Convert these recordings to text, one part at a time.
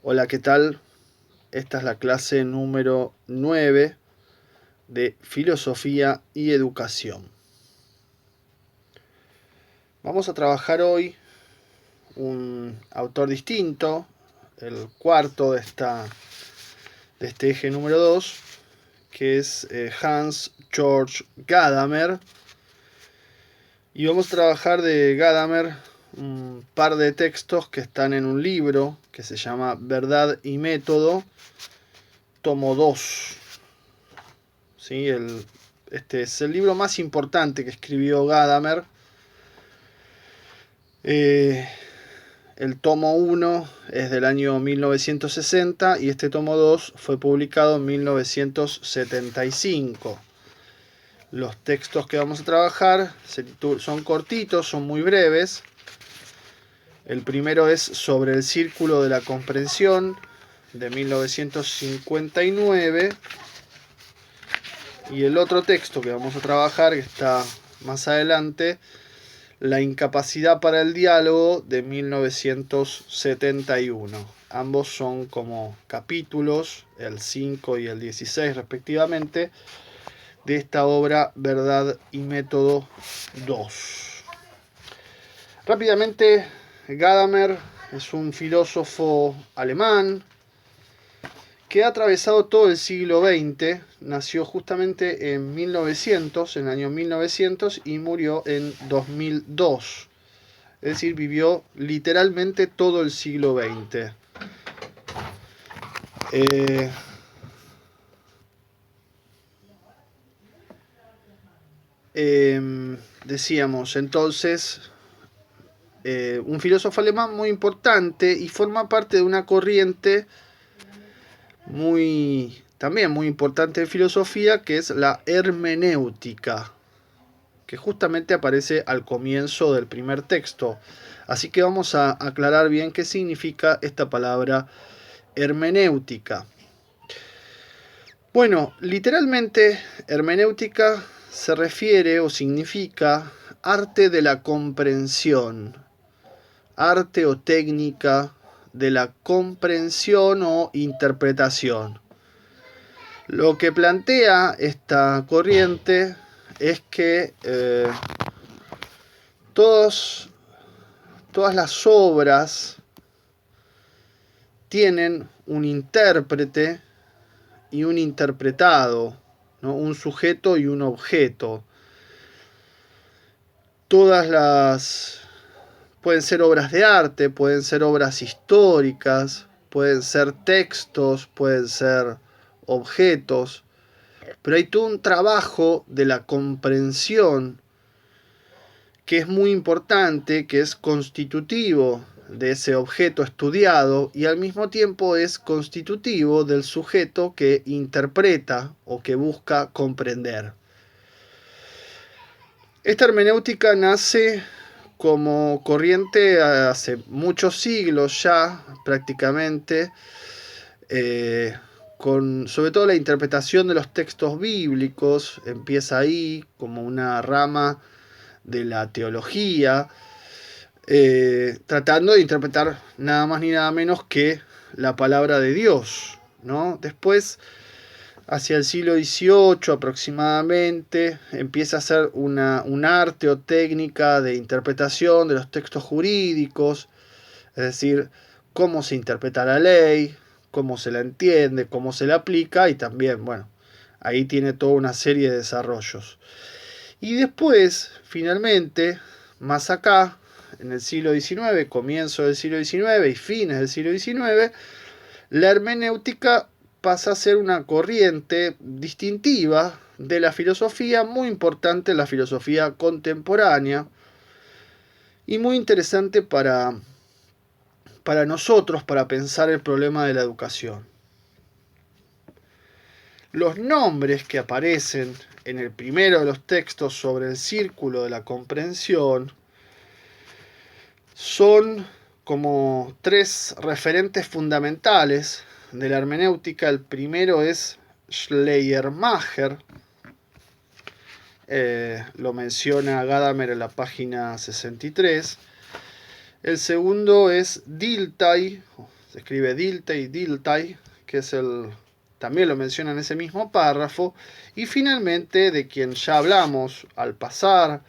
Hola, ¿qué tal? Esta es la clase número 9 de Filosofía y Educación. Vamos a trabajar hoy un autor distinto, el cuarto de este eje número 2, que es Hans Georg Gadamer. Y vamos a trabajar de Gadamer un par de textos que están en un libro que se llama Verdad y Método, tomo 2. ¿Sí? Este es el libro más importante que escribió Gadamer. El tomo 1 es del año 1960 y este tomo 2 fue publicado en 1975. Los textos que vamos a trabajar son cortitos, son muy breves. El primero es sobre el círculo de la comprensión, de 1959. Y el otro texto que vamos a trabajar, que está más adelante, La incapacidad para el diálogo, de 1971. Ambos son como capítulos, el 5 y el 16 respectivamente, de esta obra Verdad y Método 2. Rápidamente, Gadamer es un filósofo alemán que ha atravesado todo el siglo XX, nació justamente en 1900, en el año 1900, y murió en 2002. Es decir, vivió literalmente todo el siglo XX. Decíamos entonces, un filósofo alemán muy importante y forma parte de una corriente también muy importante de filosofía, que es la hermenéutica, que justamente aparece al comienzo del primer texto. Así que vamos a aclarar bien qué significa esta palabra hermenéutica. Bueno, literalmente hermenéutica se refiere o significa arte de la comprensión, arte o técnica de la comprensión o interpretación. Lo que plantea esta corriente es que todas las obras tienen un intérprete y un interpretado, ¿no? Un sujeto y un objeto. Pueden ser obras de arte, pueden ser obras históricas, pueden ser textos, pueden ser objetos, pero hay todo un trabajo de la comprensión que es muy importante, que es constitutivo de ese objeto estudiado y al mismo tiempo es constitutivo del sujeto que interpreta o que busca comprender. Esta hermenéutica nace como corriente hace muchos siglos ya, prácticamente, con sobre todo la interpretación de los textos bíblicos. Empieza ahí como una rama de la teología, tratando de interpretar nada más ni nada menos que la palabra de Dios, ¿no? Después, hacia el siglo XVIII aproximadamente, empieza a ser un arte o técnica de interpretación de los textos jurídicos, es decir, cómo se interpreta la ley, cómo se la entiende, cómo se la aplica, y también, bueno, ahí tiene toda una serie de desarrollos. Y después, finalmente, más acá, en el siglo XIX, comienzo del siglo XIX y fines del siglo XIX, la hermenéutica pasa a ser una corriente distintiva de la filosofía, muy importante en la filosofía contemporánea y muy interesante para nosotros, para pensar el problema de la educación. Los nombres que aparecen en el primero de los textos sobre el círculo de la comprensión son como tres referentes fundamentales de la hermenéutica. El primero es Schleiermacher, lo menciona Gadamer en la página 63. El segundo es Dilthey, se escribe Dilthey, que es también lo menciona en ese mismo párrafo, y finalmente de quien ya hablamos al pasar,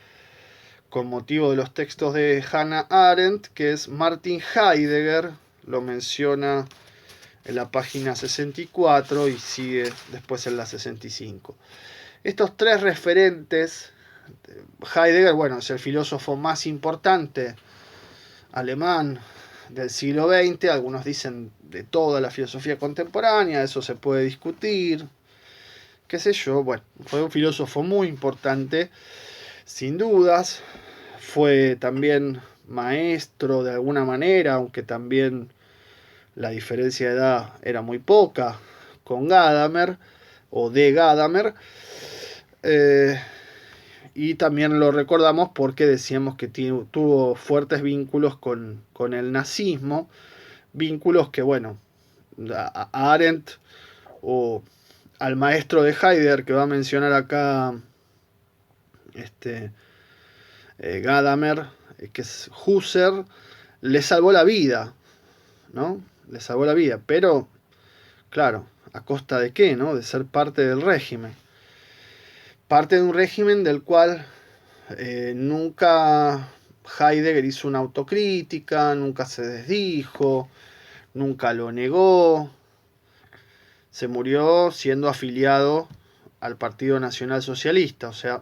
con motivo de los textos de Hannah Arendt, que es Martin Heidegger, lo menciona en la página 64 y sigue después en la 65. Estos tres referentes, Heidegger, bueno, es el filósofo más importante alemán del siglo XX, algunos dicen de toda la filosofía contemporánea, eso se puede discutir, qué sé yo, bueno, fue un filósofo muy importante, sin dudas, fue también maestro de alguna manera, aunque también la diferencia de edad era muy poca, con Gadamer, o de Gadamer, y también lo recordamos porque decíamos que tuvo fuertes vínculos con el nazismo, vínculos que, bueno, a Arendt o al maestro de Heidegger que va a mencionar acá Gadamer, que es Husserl, le salvó la vida, ¿no? Le salvó la vida, pero, claro, ¿a costa de qué, no? De ser parte del régimen. Parte de un régimen del cual nunca Heidegger hizo una autocrítica, nunca se desdijo, nunca lo negó. Se murió siendo afiliado al Partido Nacional Socialista. O sea,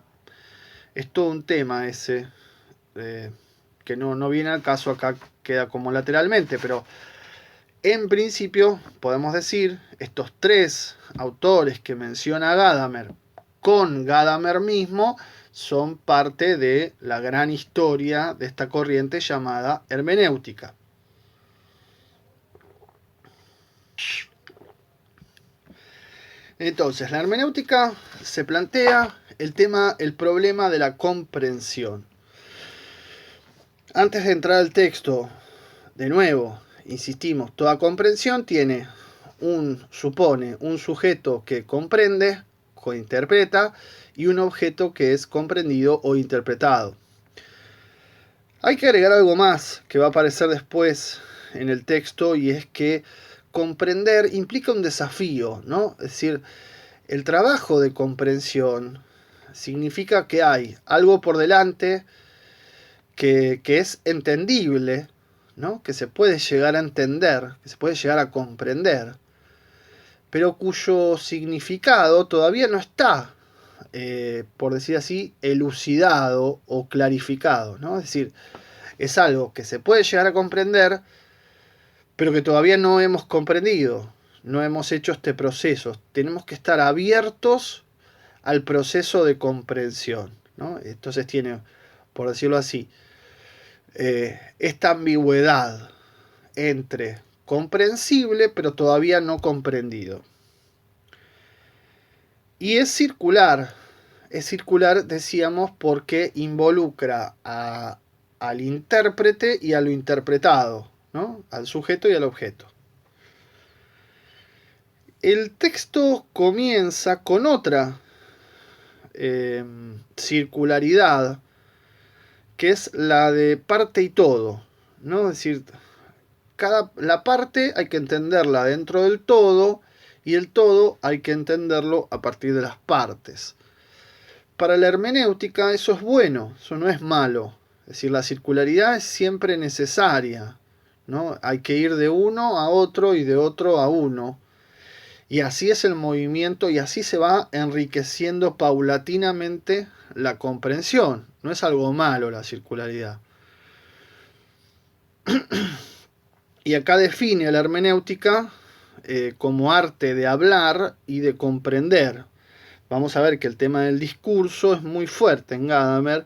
es todo un tema ese, que no viene al caso, acá queda como lateralmente, pero en principio podemos decir, estos tres autores que menciona Gadamer, con Gadamer mismo, son parte de la gran historia de esta corriente llamada hermenéutica. Entonces, la hermenéutica se plantea el problema de la comprensión. Antes de entrar al texto, de nuevo, insistimos, toda comprensión supone un sujeto que comprende, interpreta, y un objeto que es comprendido o interpretado. Hay que agregar algo más que va a aparecer después en el texto, y es que comprender implica un desafío, ¿no? Es decir, el trabajo de comprensión significa que hay algo por delante que es entendible, ¿no? Que se puede llegar a entender, que se puede llegar a comprender, pero cuyo significado todavía no está, por decir así, elucidado o clarificado, ¿no? Es decir, es algo que se puede llegar a comprender, pero que todavía no hemos comprendido, no hemos hecho este proceso. Tenemos que estar abiertos al proceso de comprensión, ¿no? Entonces tiene, por decirlo así, esta ambigüedad entre comprensible pero todavía no comprendido. Y es circular, decíamos, porque involucra al intérprete y a lo interpretado, ¿no? Al sujeto y al objeto. El texto comienza con otra circularidad, que es la de parte y todo, ¿no? Es decir, la parte hay que entenderla dentro del todo, y el todo hay que entenderlo a partir de las partes. Para la hermenéutica eso es bueno, eso no es malo. Es decir, la circularidad es siempre necesaria, ¿no? Hay que ir de uno a otro y de otro a uno. Y así es el movimiento, y así se va enriqueciendo paulatinamente la comprensión. No es algo malo la circularidad. Y acá define a la hermenéutica como arte de hablar y de comprender. Vamos a ver que el tema del discurso es muy fuerte en Gadamer,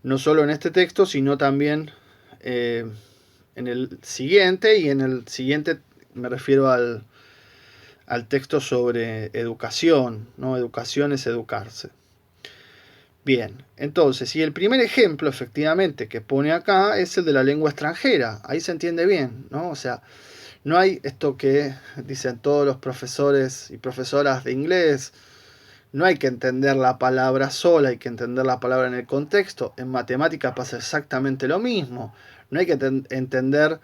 no solo en este texto, sino también en el siguiente, y en el siguiente me refiero al texto sobre educación, ¿no? Educación es educarse. Bien, entonces, y el primer ejemplo efectivamente que pone acá es el de la lengua extranjera. Ahí se entiende bien, ¿no? O sea, no hay esto que dicen todos los profesores y profesoras de inglés, no hay que entender la palabra sola, hay que entender la palabra en el contexto. En matemática pasa exactamente lo mismo. No hay que entender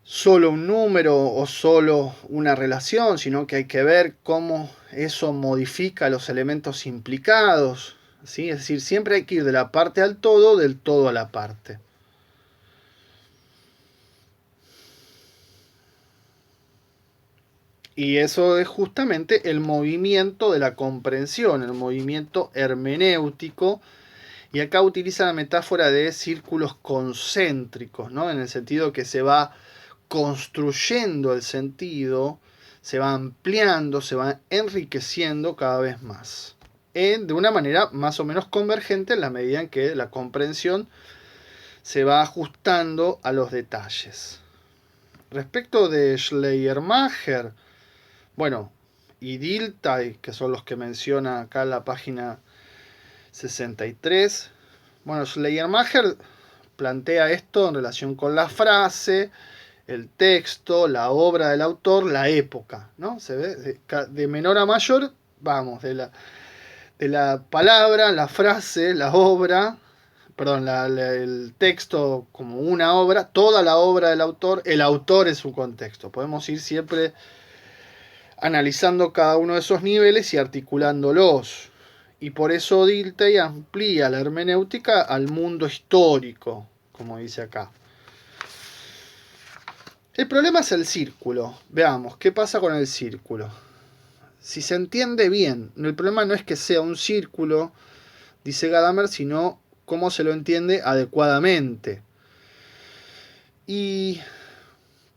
solo un número o solo una relación, sino que hay que ver cómo eso modifica los elementos implicados, ¿sí? Es decir, siempre hay que ir de la parte al todo, del todo a la parte. Y eso es justamente el movimiento de la comprensión, el movimiento hermenéutico. Y acá utiliza la metáfora de círculos concéntricos, ¿no? En el sentido que se va construyendo el sentido, se va ampliando, se va enriqueciendo cada vez más. De una manera más o menos convergente en la medida en que la comprensión se va ajustando a los detalles. Respecto de Schleiermacher, bueno, y Dilthey, que son los que menciona acá en la página 63. Bueno, Schleiermacher plantea esto en relación con la frase, el texto, la obra del autor, la época, ¿no? Se ve de menor a mayor, vamos, de la palabra, la frase, la obra, perdón, el texto como una obra, toda la obra del autor, el autor es su contexto. Podemos ir siempre analizando cada uno de esos niveles y articulándolos. Y por eso Dilthey amplía la hermenéutica al mundo histórico, como dice acá. El problema es el círculo. Veamos, ¿qué pasa con el círculo? Si se entiende bien, el problema no es que sea un círculo, dice Gadamer, sino cómo se lo entiende adecuadamente. Y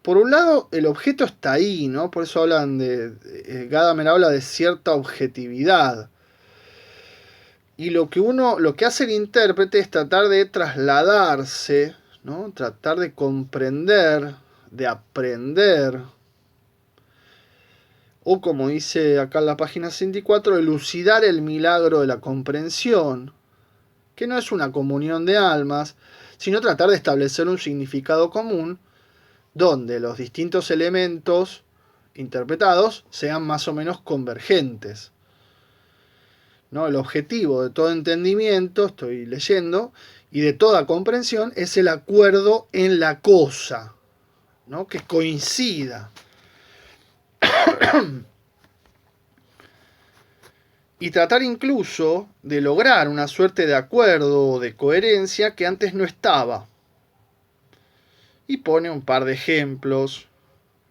por un lado, el objeto está ahí, ¿no? Por eso Gadamer habla de cierta objetividad. Y lo que hace el intérprete es tratar de trasladarse, ¿no? Tratar de comprender, de aprender, o como dice acá en la página 64, elucidar el milagro de la comprensión, que no es una comunión de almas, sino tratar de establecer un significado común donde los distintos elementos interpretados sean más o menos convergentes, ¿no? El objetivo de todo entendimiento, estoy leyendo, y de toda comprensión es el acuerdo en la cosa, ¿no? Que coincida. Y tratar incluso de lograr una suerte de acuerdo o de coherencia que antes no estaba. Y pone un par de ejemplos,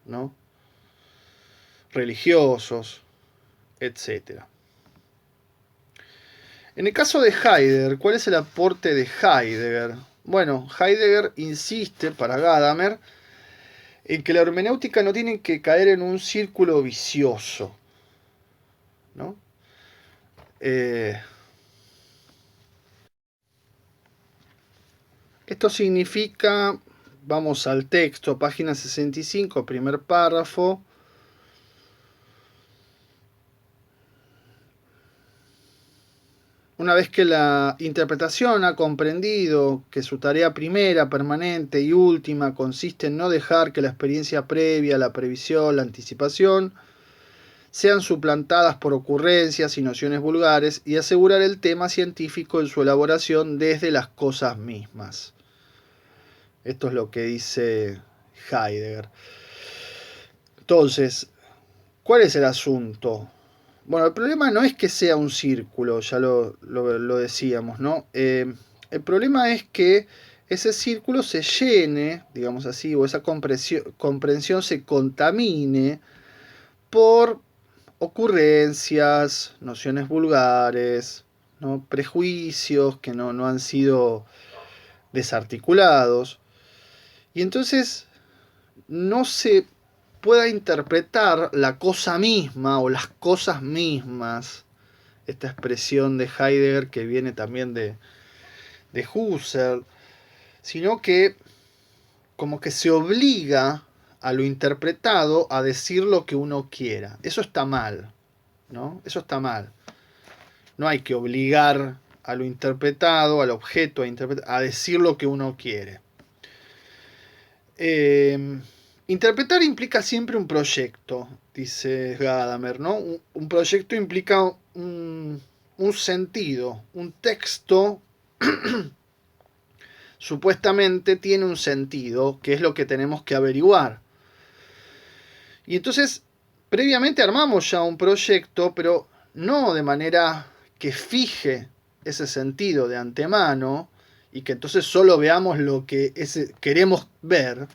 ¿no? Religiosos, etcétera. En el caso de Heidegger, ¿cuál es el aporte de Heidegger? Bueno, Heidegger insiste para Gadamer en que la hermenéutica no tiene que caer en un círculo vicioso, ¿no? Esto significa, vamos al texto, página 65, primer párrafo. Una vez que la interpretación ha comprendido que su tarea primera, permanente y última consiste en no dejar que la experiencia previa, la previsión, la anticipación, sean suplantadas por ocurrencias y nociones vulgares y asegurar el tema científico en su elaboración desde las cosas mismas. Esto es lo que dice Heidegger. Entonces, ¿cuál es el asunto? Bueno, el problema no es que sea un círculo, ya lo decíamos, ¿no? El problema es que ese círculo se llene, digamos así, o esa comprensión se contamine por ocurrencias, nociones vulgares, ¿no? Prejuicios que no han sido desarticulados. Y entonces no se pueda interpretar la cosa misma o las cosas mismas, esta expresión de Heidegger que viene también de Husserl, sino que como que se obliga a lo interpretado a decir lo que uno quiera. Eso está mal, ¿no? Eso está mal. No hay que obligar a lo interpretado, al objeto a decir lo que uno quiere. Interpretar implica siempre un proyecto, dice Gadamer, ¿no? Un proyecto implica un sentido, un texto supuestamente tiene un sentido, que es lo que tenemos que averiguar. Y entonces, previamente armamos ya un proyecto, pero no de manera que fije ese sentido de antemano y que entonces solo veamos lo que queremos ver,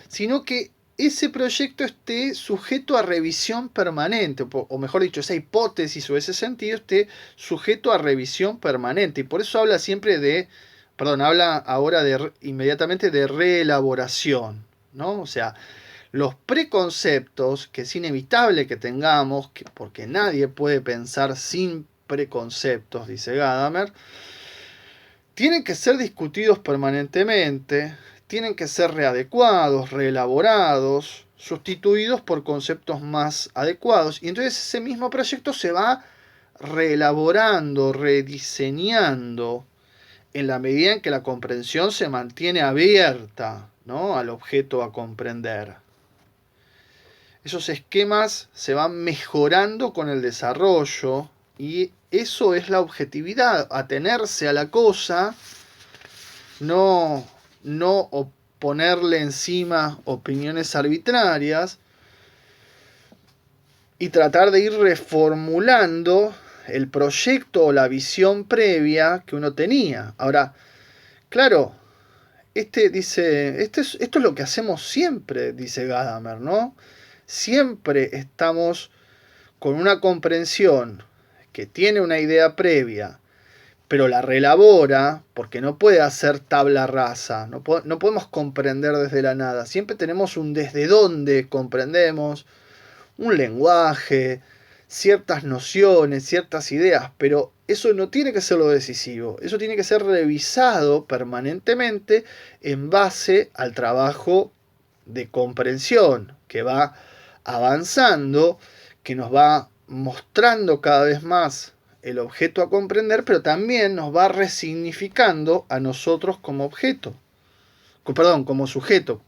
sino que ese proyecto esté sujeto a revisión permanente, o mejor dicho, esa hipótesis o ese sentido esté sujeto a revisión permanente. Y por eso habla siempre habla ahora inmediatamente de reelaboración, ¿no? O sea, los preconceptos, que es inevitable que tengamos, porque nadie puede pensar sin preconceptos, dice Gadamer, tienen que ser discutidos permanentemente, tienen que ser readecuados, reelaborados, sustituidos por conceptos más adecuados. Y entonces ese mismo proyecto se va reelaborando, rediseñando, en la medida en que la comprensión se mantiene abierta, ¿no?, al objeto a comprender. Esos esquemas se van mejorando con el desarrollo y eso es la objetividad, atenerse a la cosa, no ponerle encima opiniones arbitrarias y tratar de ir reformulando el proyecto o la visión previa que uno tenía. Ahora, claro, esto es lo que hacemos siempre, dice Gadamer, ¿no? Siempre estamos con una comprensión que tiene una idea previa, pero la reelabora, porque no puede hacer tabla rasa, no podemos comprender desde la nada. Siempre tenemos un desde dónde comprendemos, un lenguaje, ciertas nociones, ciertas ideas, pero eso no tiene que ser lo decisivo, eso tiene que ser revisado permanentemente en base al trabajo de comprensión que va avanzando, que nos va mostrando cada vez más el objeto a comprender, pero también nos va resignificando a nosotros como objeto, como sujeto,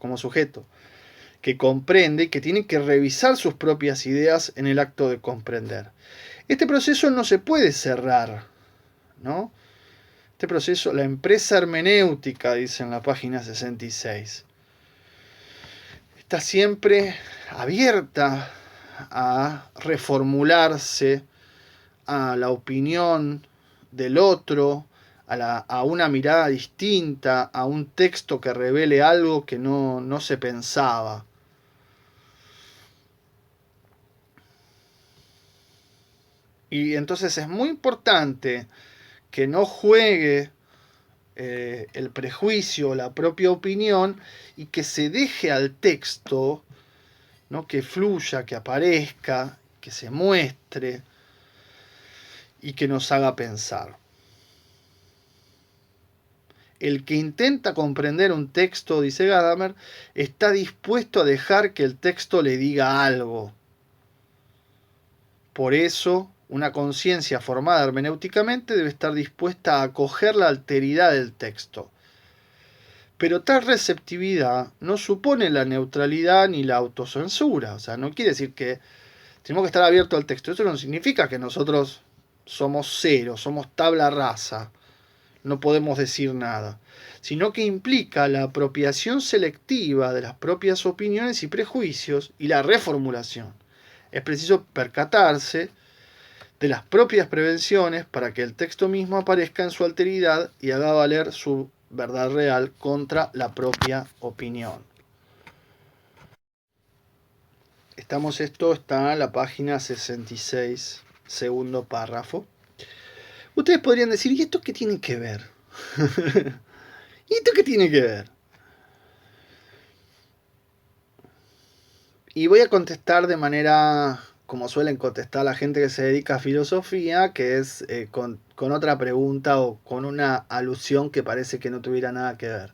que comprende y que tiene que revisar sus propias ideas en el acto de comprender. Este proceso no se puede cerrar, ¿no? Este proceso, la empresa hermenéutica, dice en la página 66, está siempre abierta a reformularse a la opinión del otro, a una mirada distinta, a un texto que revele algo que no se pensaba. Y entonces es muy importante que no juegue el prejuicio, la propia opinión, y que se deje al texto, ¿no?, que fluya, que aparezca, que se muestre y que nos haga pensar. El que intenta comprender un texto, dice Gadamer, está dispuesto a dejar que el texto le diga algo. Por eso, una conciencia formada hermenéuticamente debe estar dispuesta a acoger la alteridad del texto. Pero tal receptividad no supone la neutralidad ni la autocensura. O sea, no quiere decir que tenemos que estar abiertos al texto. Eso no significa que nosotros somos cero, somos tabla rasa, no podemos decir nada, sino que implica la apropiación selectiva de las propias opiniones y prejuicios y la reformulación. Es preciso percatarse de las propias prevenciones para que el texto mismo aparezca en su alteridad y haga valer su verdad real contra la propia opinión. Esto está en la página 66, segundo párrafo. Ustedes podrían decir, ¿y esto qué tiene que ver? ¿Y esto qué tiene que ver? Y voy a contestar de manera como suelen contestar la gente que se dedica a filosofía, que es con otra pregunta o con una alusión que parece que no tuviera nada que ver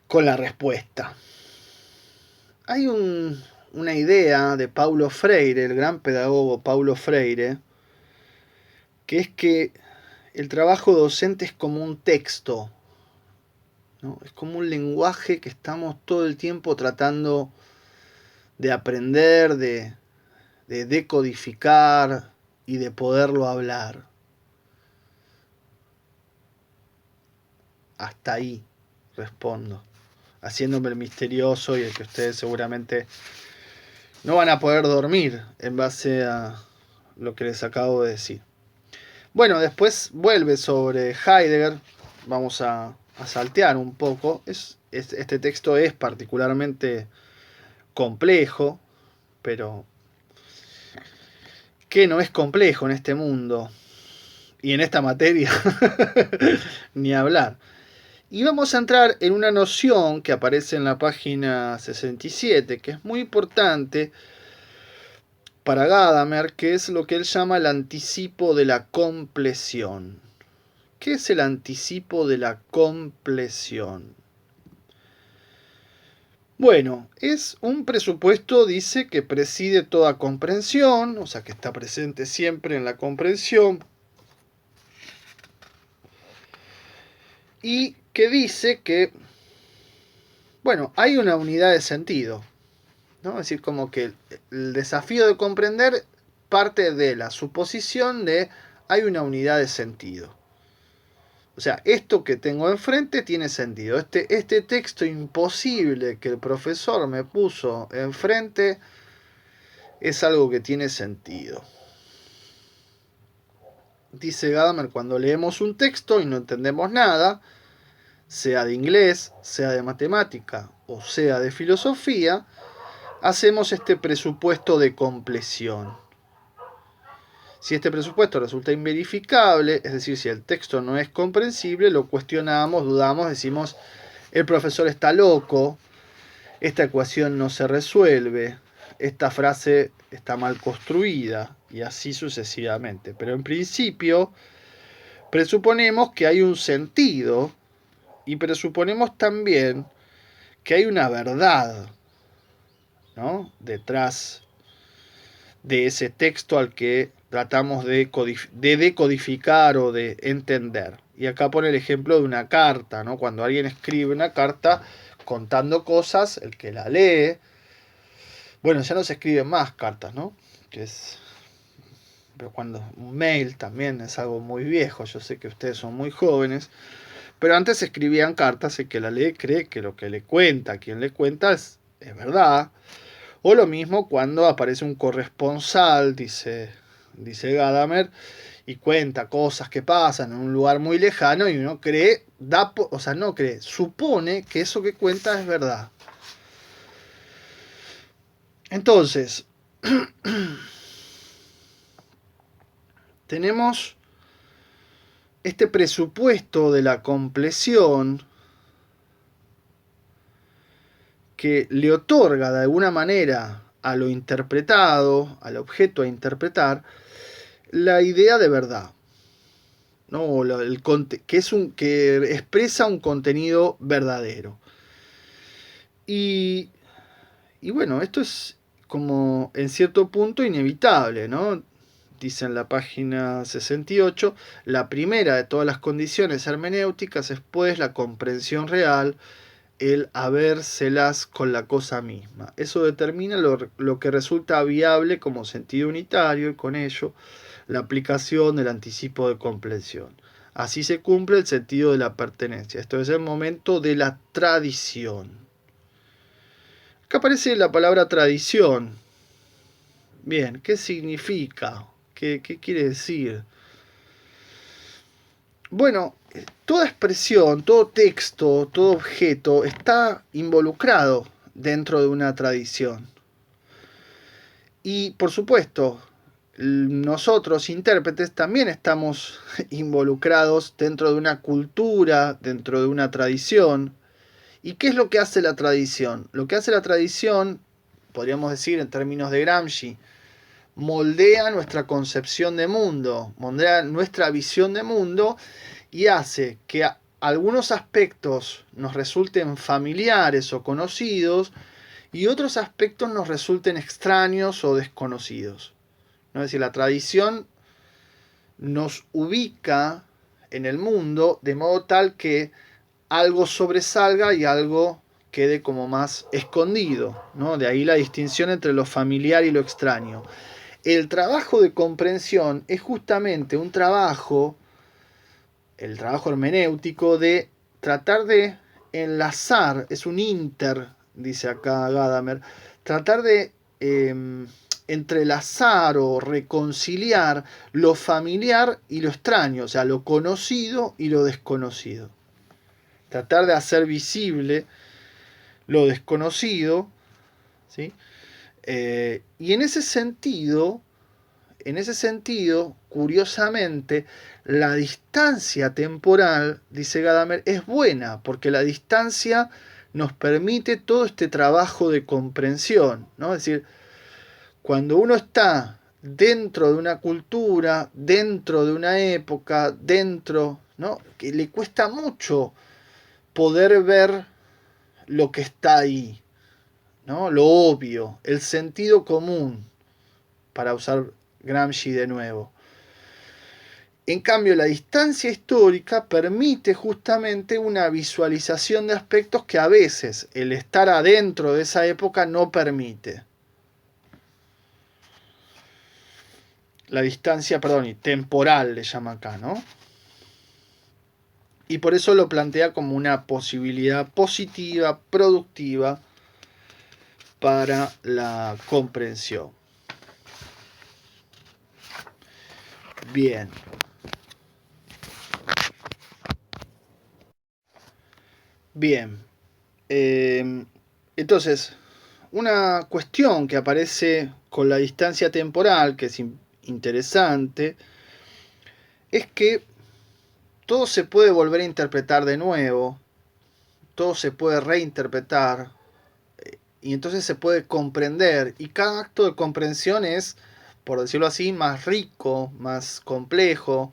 con la respuesta. Hay una idea de Paulo Freire, el gran pedagogo Paulo Freire, que es que el trabajo docente es como un texto, ¿no? Es como un lenguaje que estamos todo el tiempo tratando de aprender, de decodificar y de poderlo hablar. hasta ahí respondo, haciéndome el misterioso y el que ustedes seguramente no van a poder dormir en base a lo que les acabo de decir. Bueno, después vuelve sobre Heidegger. Vamos a saltear un poco. Este texto es particularmente complejo, pero ¿qué no es complejo en este mundo? Y en esta materia, ni hablar. Y vamos a entrar en una noción que aparece en la página 67, que es muy importante para Gadamer, que es lo que él llama el anticipo de la compleción. ¿Qué es el anticipo de la compleción? Bueno, es un presupuesto, dice, que preside toda comprensión, o sea, que está presente siempre en la comprensión, y que dice que, bueno, hay una unidad de sentido, ¿no? Es decir, como que el desafío de comprender parte de la suposición de hay una unidad de sentido. O sea, esto que tengo enfrente tiene sentido. Este texto imposible que el profesor me puso enfrente es algo que tiene sentido. Dice Gadamer, cuando leemos un texto y no entendemos nada, sea de inglés, sea de matemática o sea de filosofía, hacemos este presupuesto de compleción. Si este presupuesto resulta inverificable, es decir, si el texto no es comprensible, lo cuestionamos, dudamos, decimos, el profesor está loco, esta ecuación no se resuelve, esta frase está mal construida, y así sucesivamente. Pero en principio, presuponemos que hay un sentido y presuponemos también que hay una verdad, ¿no?, detrás de ese texto al que tratamos de decodificar o de entender. Y acá pone el ejemplo de una carta, ¿no? Cuando alguien escribe una carta contando cosas, el que la lee, bueno, ya no se escriben más cartas, ¿no? Pero cuando un mail también es algo muy viejo, yo sé que ustedes son muy jóvenes, pero antes se escribían cartas, el que la lee cree que lo que le cuenta, a quien le cuenta es verdad. O lo mismo cuando aparece un corresponsal, dice Gadamer, y cuenta cosas que pasan en un lugar muy lejano y uno cree, supone que eso que cuenta es verdad. Entonces, tenemos este presupuesto de la compleción que le otorga de alguna manera a lo interpretado, al objeto a interpretar, la idea de verdad, ¿no? Que expresa un contenido verdadero. Y bueno, esto es como en cierto punto inevitable, ¿no? Dice en la página 68, la primera de todas las condiciones hermenéuticas es pues la comprensión real, el habérselas con la cosa misma. Eso determina lo que resulta viable como sentido unitario y con ello la aplicación del anticipo de comprensión. Así se cumple el sentido de la pertenencia. Esto es el momento de la tradición. Acá aparece la palabra tradición. Bien, ¿qué significa? ¿Qué quiere decir? Bueno, toda expresión, todo texto, todo objeto está involucrado dentro de una tradición. Y por supuesto, nosotros, intérpretes, también estamos involucrados dentro de una cultura, dentro de una tradición. ¿Y qué es lo que hace la tradición? Lo que hace la tradición, podríamos decir en términos de Gramsci, moldea nuestra concepción de mundo, moldea nuestra visión de mundo y hace que algunos aspectos nos resulten familiares o conocidos y otros aspectos nos resulten extraños o desconocidos. ¿No? Es decir, la tradición nos ubica en el mundo de modo tal que algo sobresalga y algo quede como más escondido, ¿no? De ahí la distinción entre lo familiar y lo extraño. El trabajo de comprensión es justamente un trabajo, el trabajo hermenéutico, de tratar de enlazar, es un inter, dice acá Gadamer, tratar de entrelazar o reconciliar lo familiar y lo extraño, o sea, lo conocido y lo desconocido. Tratar de hacer visible lo desconocido, ¿sí? Y en ese sentido, curiosamente, la distancia temporal, dice Gadamer, es buena, porque la distancia nos permite todo este trabajo de comprensión, ¿no? Es decir, cuando uno está dentro de una cultura, dentro de una época, dentro, ¿no? Que le cuesta mucho poder ver lo que está ahí, ¿no? Lo obvio, el sentido común, para usar Gramsci de nuevo. En cambio, la distancia histórica permite justamente una visualización de aspectos que a veces el estar adentro de esa época no permite. La distancia, perdón, temporal le llama acá, ¿no? Y por eso lo plantea como una posibilidad positiva, productiva para la comprensión. Bien. Bien. Entonces, una cuestión que aparece con la distancia temporal, que es interesante, es que todo se puede volver a interpretar de nuevo, todo se puede reinterpretar, y entonces se puede comprender, y cada acto de comprensión es, por decirlo así, más rico, más complejo,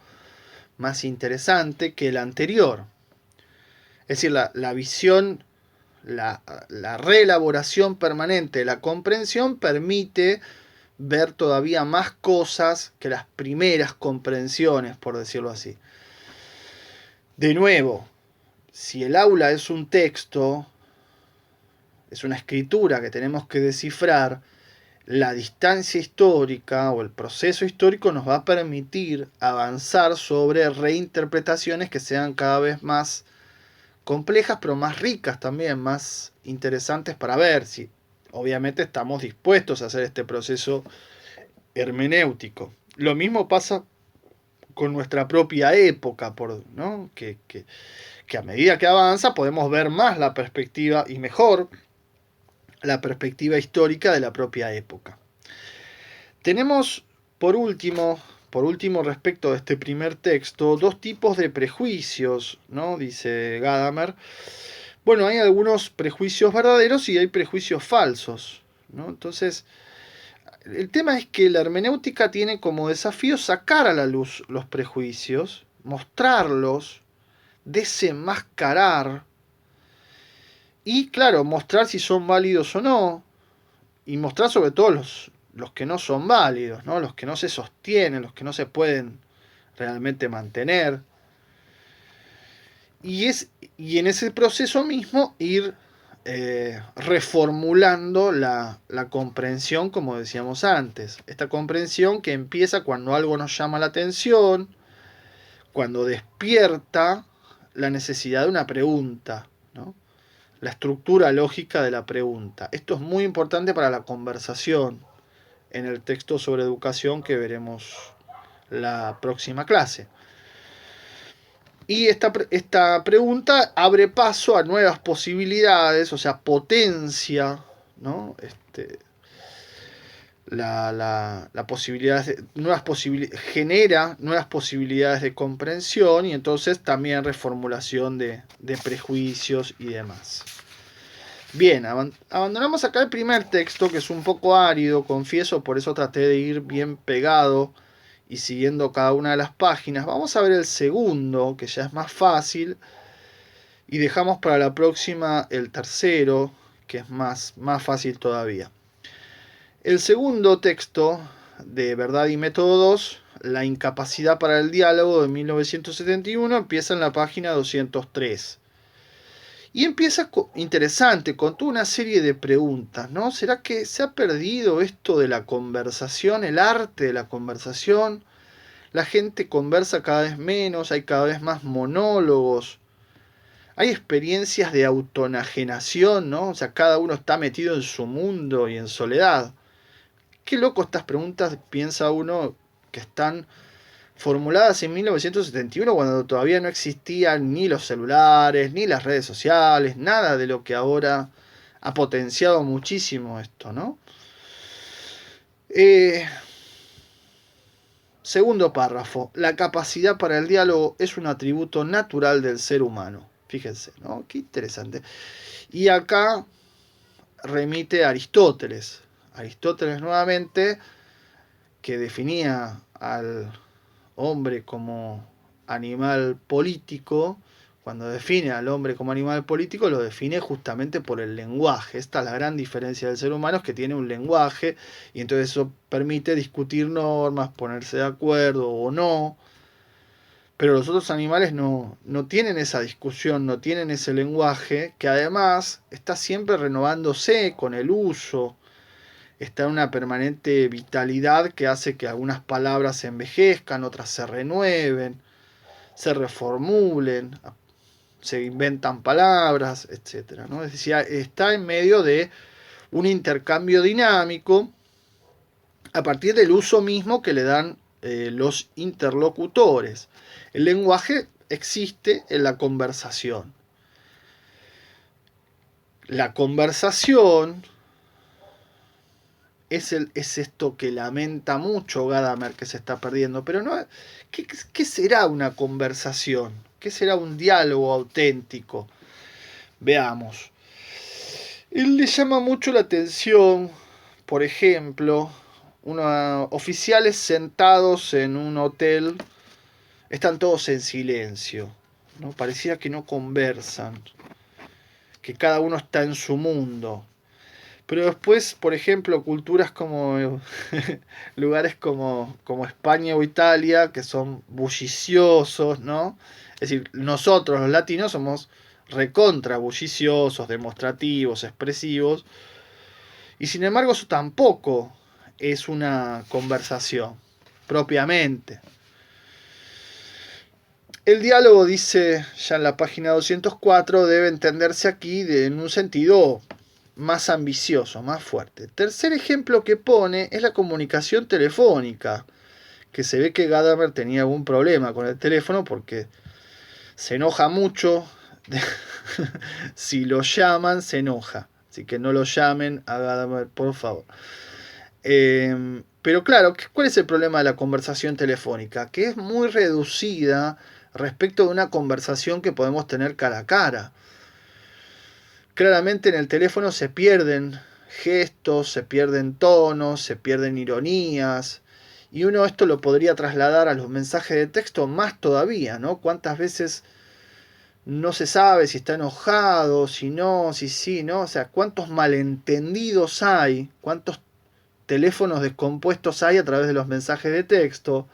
más interesante que el anterior. Es decir, la visión, la reelaboración permanente de la comprensión permite ver todavía más cosas que las primeras comprensiones, por decirlo así. De nuevo, si el aula es un texto, es una escritura que tenemos que descifrar, la distancia histórica o el proceso histórico nos va a permitir avanzar sobre reinterpretaciones que sean cada vez más complejas, pero más ricas también, más interesantes para ver si obviamente estamos dispuestos a hacer este proceso hermenéutico. Lo mismo pasa con nuestra propia época, ¿no? que a medida que avanza podemos ver más la perspectiva y mejor la perspectiva histórica de la propia época. Tenemos, por último respecto de este primer texto, dos tipos de prejuicios, ¿no? Dice Gadamer. Bueno, hay algunos prejuicios verdaderos y hay prejuicios falsos, ¿no? Entonces, el tema es que la hermenéutica tiene como desafío sacar a la luz los prejuicios, mostrarlos, desenmascarar y, claro, mostrar si son válidos o no, y mostrar sobre todo los que no son válidos, ¿no? Los que no se sostienen, los que no se pueden realmente mantener. Y en ese proceso mismo ir reformulando la comprensión, como decíamos antes. Esta comprensión que empieza cuando algo nos llama la atención, cuando despierta la necesidad de una pregunta, ¿no? La estructura lógica de la pregunta. Esto es muy importante para la conversación en el texto sobre educación que veremos la próxima clase. Y esta pregunta abre paso a nuevas posibilidades, o sea, potencia, ¿no? La posibilidad genera nuevas posibilidades de comprensión y entonces también reformulación de prejuicios y demás. Bien, abandonamos acá el primer texto, que es un poco árido, confieso, por eso traté de ir bien pegado y siguiendo cada una de las páginas. Vamos a ver el segundo, que ya es más fácil, y dejamos para la próxima el tercero, que es más fácil todavía. El segundo texto de Verdad y Método 2, La incapacidad para el diálogo, de 1971, empieza en la página 203. Y empieza interesante, con toda una serie de preguntas, ¿no? ¿Será que se ha perdido esto de la conversación, el arte de la conversación? La gente conversa cada vez menos, hay cada vez más monólogos. Hay experiencias de autoenajenación, ¿no? O sea, cada uno está metido en su mundo y en soledad. Qué loco estas preguntas, piensa uno, que están formuladas en 1971, cuando todavía no existían ni los celulares, ni las redes sociales, nada de lo que ahora ha potenciado muchísimo esto, ¿no? Eh, Segundo párrafo. La capacidad para el diálogo es un atributo natural del ser humano. Fíjense, ¿no? Qué interesante. Y acá remite a Aristóteles. Aristóteles nuevamente, que definía al hombre como animal político. Cuando define al hombre como animal político, lo define justamente por el lenguaje. Esta es la gran diferencia del ser humano, es que tiene un lenguaje, y entonces eso permite discutir normas, ponerse de acuerdo o no. Pero los otros animales no tienen esa discusión, no tienen ese lenguaje, que además está siempre renovándose con el uso. Está en una permanente vitalidad que hace que algunas palabras se envejezcan, otras se renueven, se reformulen, se inventan palabras, etcétera, ¿no? Es decir, está en medio de un intercambio dinámico a partir del uso mismo que le dan los interlocutores. El lenguaje existe en la conversación. La conversación es esto que lamenta mucho Gadamer, que se está perdiendo. Pero no, ¿qué será una conversación? ¿Qué será un diálogo auténtico? Veamos. Él le llama mucho la atención, por ejemplo, oficiales sentados en un hotel, están todos en silencio, ¿no? Parecía que no conversan, que cada uno está en su mundo. Pero después, por ejemplo, culturas como lugares como España o Italia, que son bulliciosos, ¿no? Es decir, nosotros los latinos somos recontra bulliciosos, demostrativos, expresivos, y sin embargo eso tampoco es una conversación propiamente. El diálogo, dice ya en la página 204, debe entenderse aquí en un sentido más ambicioso, más fuerte. Tercer ejemplo que pone es la comunicación telefónica, que se ve que Gadamer tenía algún problema con el teléfono porque se enoja mucho. Si lo llaman, se enoja. Así que no lo llamen a Gadamer, por favor. Pero claro, ¿cuál es el problema de la conversación telefónica? Que es muy reducida respecto de una conversación que podemos tener cara a cara. Claramente en el teléfono se pierden gestos, se pierden tonos, se pierden ironías. Y uno esto lo podría trasladar a los mensajes de texto más todavía, ¿no? ¿Cuántas veces no se sabe si está enojado, si no, si sí, ¿no? O sea, ¿cuántos malentendidos hay? ¿Cuántos teléfonos descompuestos hay a través de los mensajes de texto?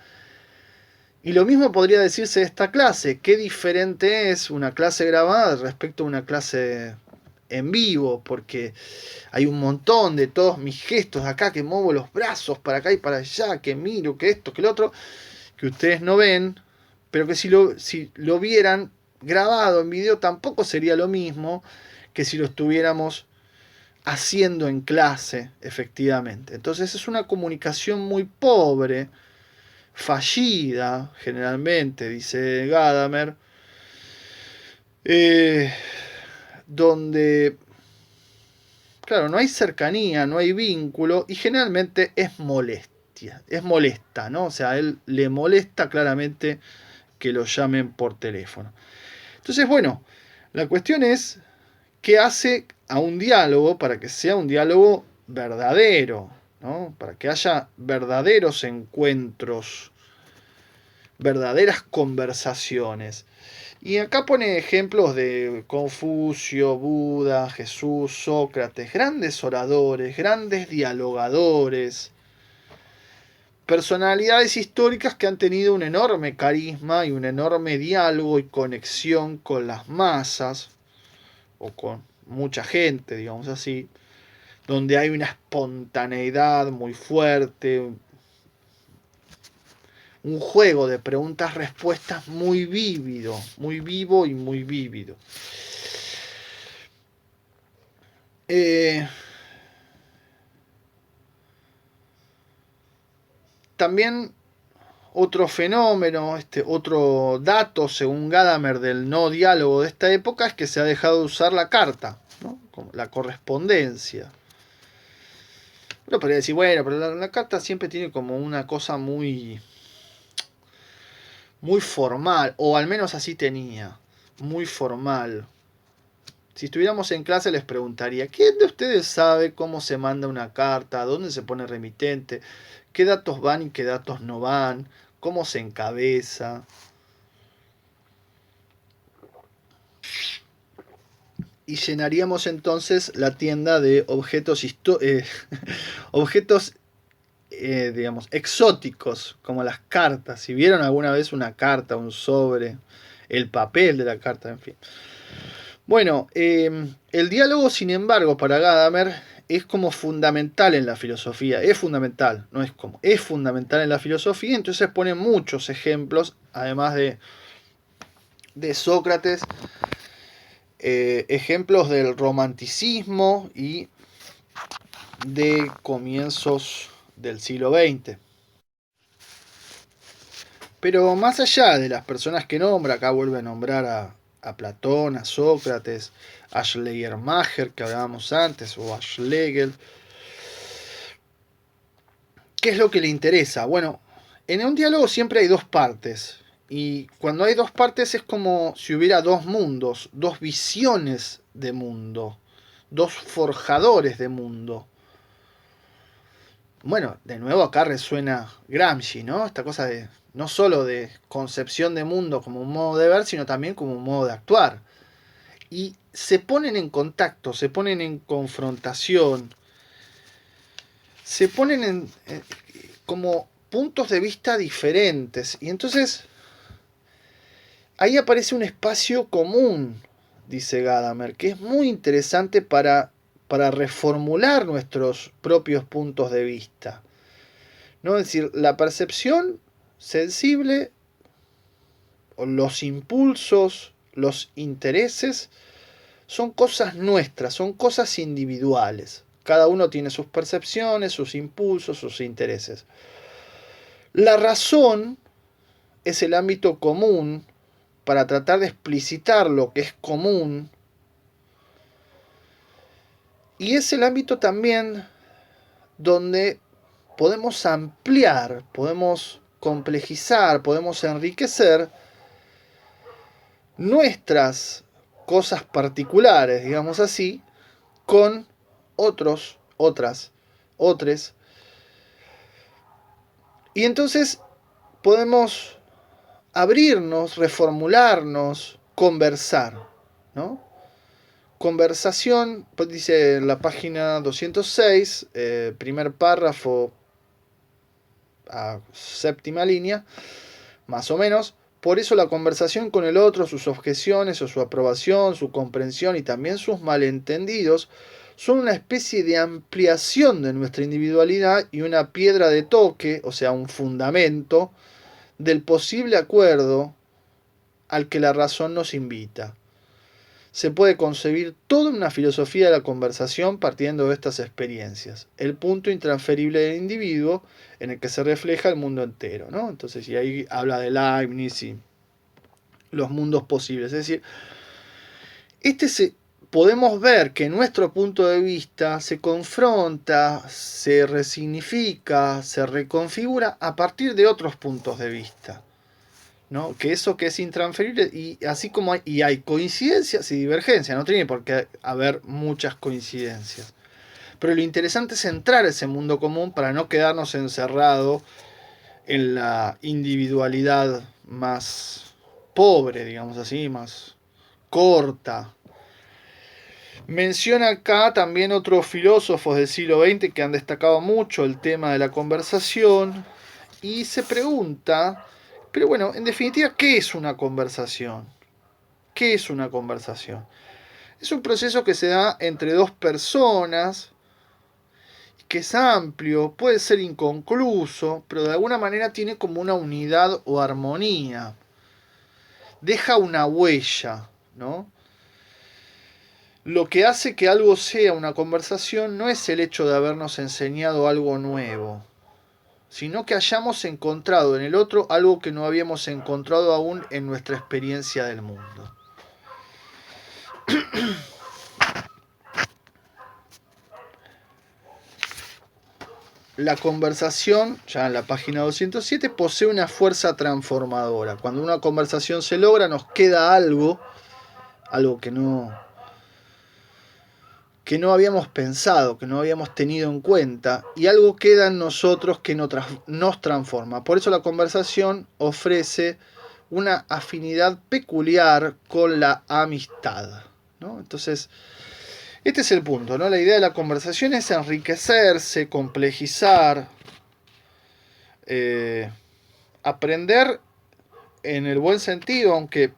Y lo mismo podría decirse de esta clase. ¿Qué diferente es una clase grabada respecto a una clase en vivo? Porque hay un montón de todos mis gestos acá, que muevo los brazos para acá y para allá, que miro, que esto, que lo otro, que ustedes no ven, pero que si lo vieran grabado en video tampoco sería lo mismo que si lo estuviéramos haciendo en clase, efectivamente. Entonces es una comunicación muy pobre, fallida, generalmente, dice Gadamer, eh, donde, claro, no hay cercanía, no hay vínculo, y generalmente es molesta, ¿no? O sea, a él le molesta claramente que lo llamen por teléfono. Entonces, bueno, la cuestión es qué hace a un diálogo para que sea un diálogo verdadero, ¿no? Para que haya verdaderos encuentros, verdaderas conversaciones. Y acá pone ejemplos de Confucio, Buda, Jesús, Sócrates, grandes oradores, grandes dialogadores, personalidades históricas que han tenido un enorme carisma y un enorme diálogo y conexión con las masas, o con mucha gente, digamos así, donde hay una espontaneidad muy fuerte, un juego de preguntas-respuestas muy vívido, muy vivo y muy vívido. También otro fenómeno, otro dato, según Gadamer, del no diálogo de esta época es que se ha dejado de usar la carta, ¿no? Como la correspondencia. Uno podría decir, bueno, pero la carta siempre tiene como una cosa muy, muy formal, o al menos así tenía, muy formal. Si estuviéramos en clase les preguntaría, ¿quién de ustedes sabe cómo se manda una carta? ¿Dónde se pone remitente? ¿Qué datos van y qué datos no van? ¿Cómo se encabeza? Y llenaríamos entonces la tienda de objetos, objetos digamos, exóticos, como las cartas. Si vieron alguna vez una carta, un sobre, el papel de la carta, en fin. Bueno, el diálogo, sin embargo, para Gadamer es como fundamental en la filosofía. Es fundamental, no es como. Es fundamental en la filosofía, entonces pone muchos ejemplos, además de Sócrates, ejemplos del romanticismo y de comienzos del siglo XX. Pero más allá de las personas que nombra, acá vuelve a nombrar a Platón, a Sócrates, a Schleiermacher, que hablábamos antes, o a Schlegel. ¿Qué es lo que le interesa? Bueno, en un diálogo siempre hay dos partes. Y cuando hay dos partes es como si hubiera dos mundos, dos visiones de mundo, dos forjadores de mundo. Bueno, de nuevo acá resuena Gramsci, ¿no? Esta cosa de no solo de concepción de mundo como un modo de ver, sino también como un modo de actuar. Y se ponen en contacto, se ponen en confrontación, se ponen como puntos de vista diferentes. Y entonces ahí aparece un espacio común, dice Gadamer, que es muy interesante para reformular nuestros propios puntos de vista. ¿No? Es decir, la percepción sensible, los impulsos, los intereses, son cosas nuestras, son cosas individuales. Cada uno tiene sus percepciones, sus impulsos, sus intereses. La razón es el ámbito común para tratar de explicitar lo que es común. Y es el ámbito también donde podemos ampliar, podemos complejizar, podemos enriquecer nuestras cosas particulares, digamos así, con otros, otras, otros. Y entonces podemos abrirnos, reformularnos, conversar, ¿no? Conversación, pues dice en la página 206, primer párrafo a séptima línea, más o menos. Por eso la conversación con el otro, sus objeciones o su aprobación, su comprensión y también sus malentendidos son una especie de ampliación de nuestra individualidad y una piedra de toque, o sea, un fundamento del posible acuerdo al que la razón nos invita. Se puede concebir toda una filosofía de la conversación partiendo de estas experiencias, el punto intransferible del individuo en el que se refleja el mundo entero, ¿no? Entonces, y ahí habla de Leibniz y los mundos posibles. Es decir, podemos ver que nuestro punto de vista se confronta, se resignifica, se reconfigura a partir de otros puntos de vista. ¿No? Que eso que es intransferible, y así como hay coincidencias y divergencias, no tiene por qué haber muchas coincidencias. Pero lo interesante es entrar a ese mundo común para no quedarnos encerrados en la individualidad más pobre, digamos así, más corta. Menciona acá también otros filósofos del siglo XX que han destacado mucho el tema de la conversación y se pregunta, pero bueno, en definitiva, ¿qué es una conversación? ¿Qué es una conversación? Es un proceso que se da entre dos personas que es amplio, puede ser inconcluso, pero de alguna manera tiene como una unidad o armonía. Deja una huella, ¿no? Lo que hace que algo sea una conversación no es el hecho de habernos enseñado algo nuevo, sino que hayamos encontrado en el otro algo que no habíamos encontrado aún en nuestra experiencia del mundo. La conversación, ya en la página 207, posee una fuerza transformadora. Cuando una conversación se logra, nos queda algo que no habíamos pensado, que no habíamos tenido en cuenta, y algo queda en nosotros que nos transforma. Por eso la conversación ofrece una afinidad peculiar con la amistad, ¿no? Entonces, este es el punto, ¿no? La idea de la conversación es enriquecerse, complejizar, aprender en el buen sentido, aunque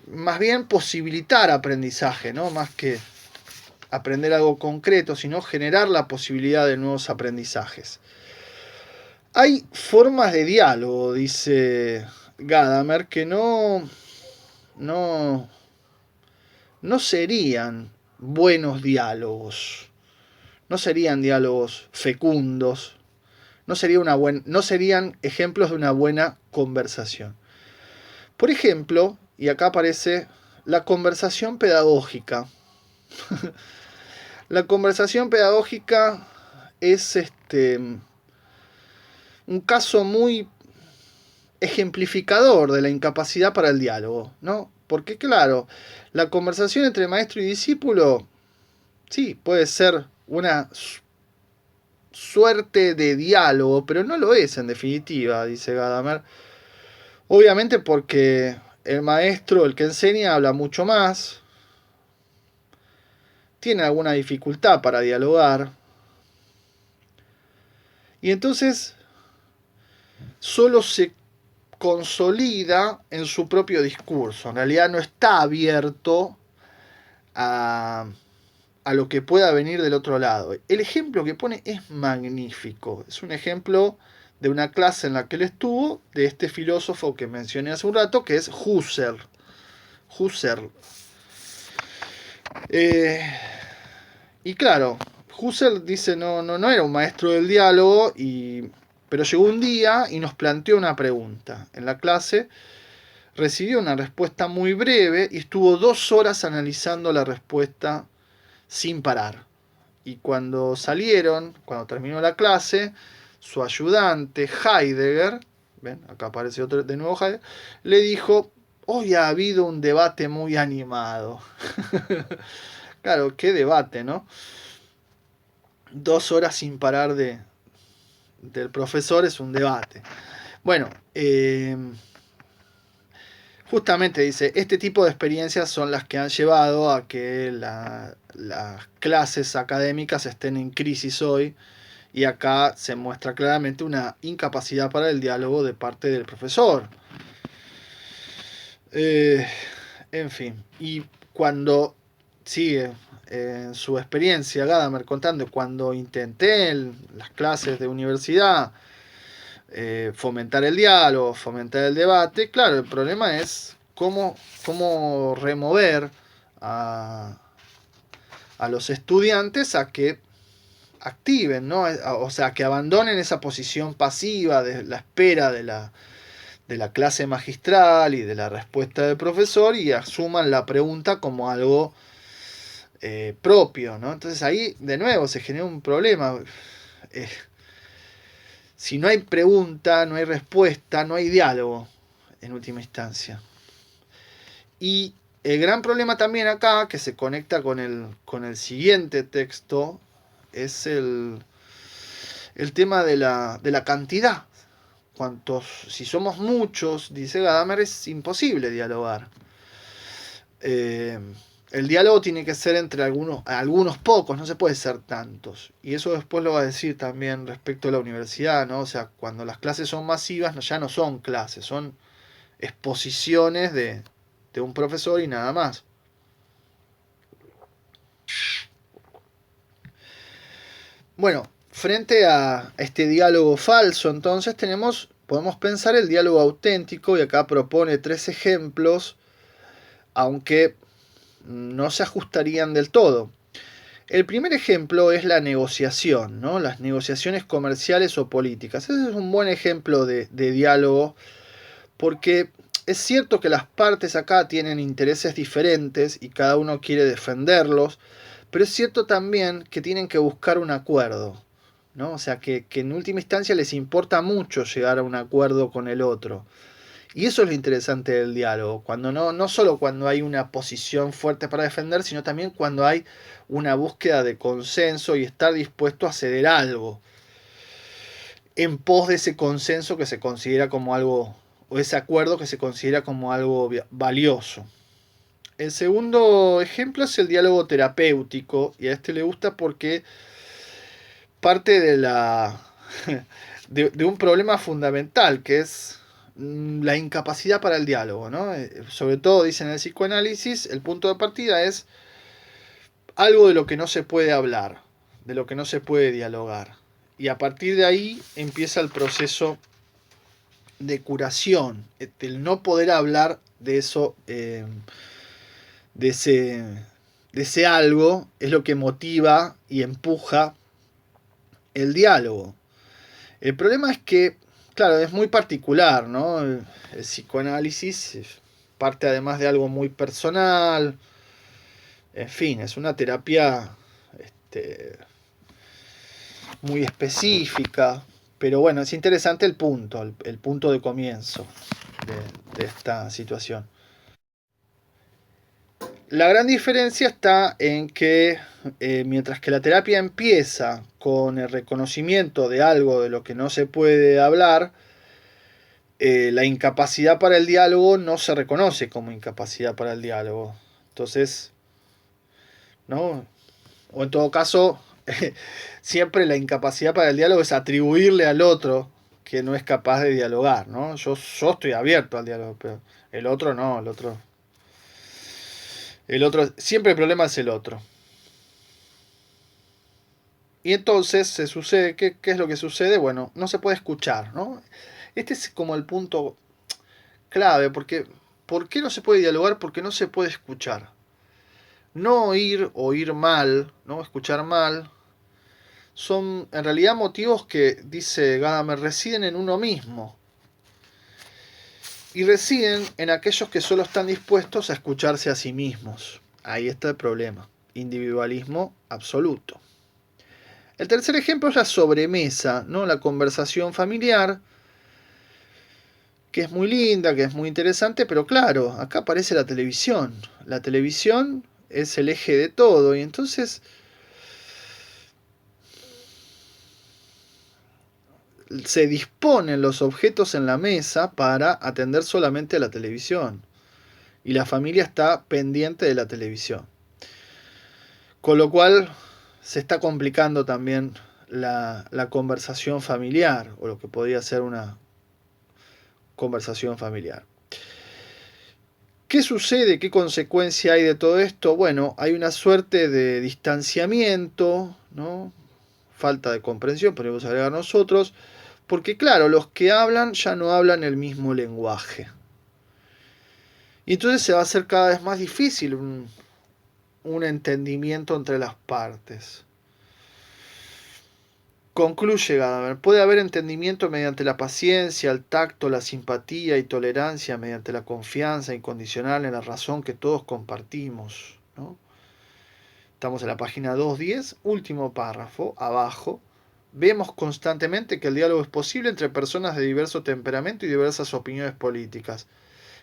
más bien posibilitar aprendizaje, ¿no? Más que aprender algo concreto, sino generar la posibilidad de nuevos aprendizajes. Hay formas de diálogo, dice Gadamer, que no serían buenos diálogos, no serían diálogos fecundos, no serían ejemplos de una buena conversación. Por ejemplo, y acá aparece la conversación pedagógica. La conversación pedagógica es un caso muy ejemplificador de la incapacidad para el diálogo, ¿no? Porque claro, la conversación entre maestro y discípulo, sí, puede ser una suerte de diálogo, pero no lo es en definitiva, dice Gadamer. Obviamente porque el maestro, el que enseña, habla mucho más, tiene alguna dificultad para dialogar, y entonces solo se consolida en su propio discurso. En realidad no está abierto a lo que pueda venir del otro lado. El ejemplo que pone es magnífico. Es un ejemplo de una clase en la que él estuvo, de este filósofo que mencioné hace un rato, que es Husserl. Y claro, Husserl dice no era un maestro del diálogo, pero llegó un día y nos planteó una pregunta. En la clase recibió una respuesta muy breve y estuvo 2 horas analizando la respuesta sin parar. Y cuando terminó la clase, su ayudante Heidegger, ¿ven? Acá aparece de nuevo Heidegger, le dijo: hoy ha habido un debate muy animado. Claro, qué debate, ¿no? 2 horas sin parar del profesor es un debate. Bueno, justamente dice, este tipo de experiencias son las que han llevado a que las clases académicas estén en crisis hoy, y acá se muestra claramente una incapacidad para el diálogo de parte del profesor. En fin, y cuando sigue en su experiencia Gadamer contando, cuando intenté en las clases de universidad fomentar el diálogo, fomentar el debate, claro, el problema es cómo remover a los estudiantes a que activen, ¿no? O sea, que abandonen esa posición pasiva de la espera de la clase magistral y de la respuesta del profesor, y asuman la pregunta como algo propio, ¿no? Entonces ahí de nuevo se genera un problema. Si no hay pregunta, no hay respuesta, no hay diálogo en última instancia. Y el gran problema también acá, que se conecta con el siguiente texto, es el tema de la cantidad. Si somos muchos, dice Gadamer, es imposible dialogar. El diálogo tiene que ser entre algunos pocos, no se puede ser tantos. Y eso después lo va a decir también respecto a la universidad, ¿no? O sea, cuando las clases son masivas, ya no son clases, son exposiciones de un profesor y nada más. Bueno, frente a este diálogo falso, entonces podemos pensar el diálogo auténtico, y acá propone 3 ejemplos, aunque no se ajustarían del todo. El primer ejemplo es la negociación, ¿no? Las negociaciones comerciales o políticas. Ese es un buen ejemplo de diálogo, porque es cierto que las partes acá tienen intereses diferentes y cada uno quiere defenderlos, pero es cierto también que tienen que buscar un acuerdo, ¿no? O sea, que en última instancia les importa mucho llegar a un acuerdo con el otro. Y eso es lo interesante del diálogo, cuando no solo cuando hay una posición fuerte para defender, sino también cuando hay una búsqueda de consenso y estar dispuesto a ceder algo en pos de ese consenso que se considera como algo, o ese acuerdo que se considera como algo valioso. El segundo ejemplo es el diálogo terapéutico, y a este le gusta porque parte de un problema fundamental, que es la incapacidad para el diálogo, ¿no? Sobre todo, dice en el psicoanálisis, el punto de partida es algo de lo que no se puede hablar, de lo que no se puede dialogar. Y a partir de ahí empieza el proceso de curación, el no poder hablar de eso, de ese algo, es lo que motiva y empuja el diálogo. El problema es que, claro, es muy particular, ¿no? El psicoanálisis parte además de algo muy personal, en fin, es una terapia muy específica, pero bueno, es interesante el punto, el punto de comienzo de esta situación. La gran diferencia está en que mientras que la terapia empieza con el reconocimiento de algo de lo que no se puede hablar, la incapacidad para el diálogo no se reconoce como incapacidad para el diálogo. Entonces, ¿no? O en todo caso, siempre la incapacidad para el diálogo es atribuirle al otro que no es capaz de dialogar, ¿no? Yo estoy abierto al diálogo, pero el otro no, siempre el problema es el otro. Y entonces se sucede, ¿qué es lo que sucede? Bueno, no se puede escuchar, ¿no? Este es como el punto clave, porque ¿por qué no se puede dialogar? Porque no se puede escuchar. No oír mal, ¿no? Escuchar mal, son en realidad motivos que, dice Gadamer, residen en uno mismo. Y residen en aquellos que solo están dispuestos a escucharse a sí mismos. Ahí está el problema. Individualismo absoluto. El tercer ejemplo es la sobremesa, ¿no? La conversación familiar, que es muy linda, que es muy interesante, pero claro, acá aparece la televisión. La televisión es el eje de todo, y entonces se disponen los objetos en la mesa para atender solamente a la televisión. Y la familia está pendiente de la televisión. Con lo cual se está complicando también la conversación familiar, o lo que podría ser una conversación familiar. ¿Qué sucede? ¿Qué consecuencia hay de todo esto? Bueno, hay una suerte de distanciamiento, ¿no? Falta de comprensión, podemos agregar nosotros, porque claro, los que hablan ya no hablan el mismo lenguaje. Y entonces se va a hacer cada vez más difícil un entendimiento entre las partes. Concluye Gadamer, puede haber entendimiento mediante la paciencia, el tacto, la simpatía y tolerancia, mediante la confianza incondicional en la razón que todos compartimos, ¿no? Estamos en la página 210, último párrafo, abajo. Vemos constantemente que el diálogo es posible entre personas de diverso temperamento y diversas opiniones políticas.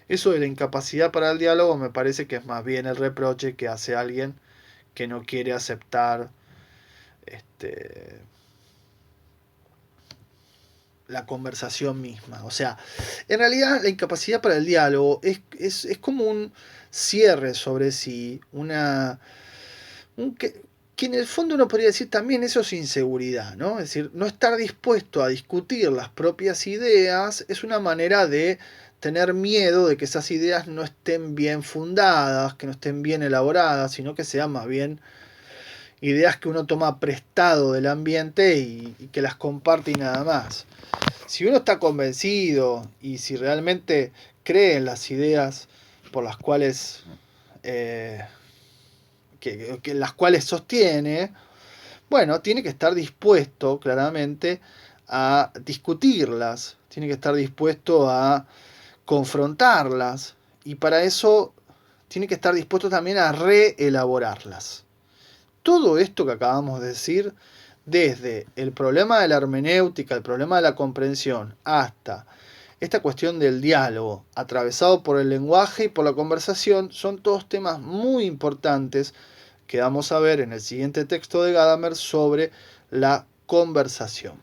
Eso de la incapacidad para el diálogo me parece que es más bien el reproche que hace alguien que no quiere aceptar la conversación misma. O sea, en realidad la incapacidad para el diálogo es como un cierre sobre sí, que en el fondo uno podría decir también eso es inseguridad, ¿no? Es decir, no estar dispuesto a discutir las propias ideas es una manera de tener miedo de que esas ideas no estén bien fundadas, que no estén bien elaboradas, sino que sean más bien ideas que uno toma prestado del ambiente y que las comparte y nada más. Si uno está convencido y si realmente cree en las ideas por las cuales las cuales sostiene, bueno, tiene que estar dispuesto claramente a discutirlas, tiene que estar dispuesto a confrontarlas y para eso tiene que estar dispuesto también a reelaborarlas. Todo esto que acabamos de decir, desde el problema de la hermenéutica, el problema de la comprensión, hasta esta cuestión del diálogo, atravesado por el lenguaje y por la conversación, son todos temas muy importantes que vamos a ver en el siguiente texto de Gadamer sobre la conversación.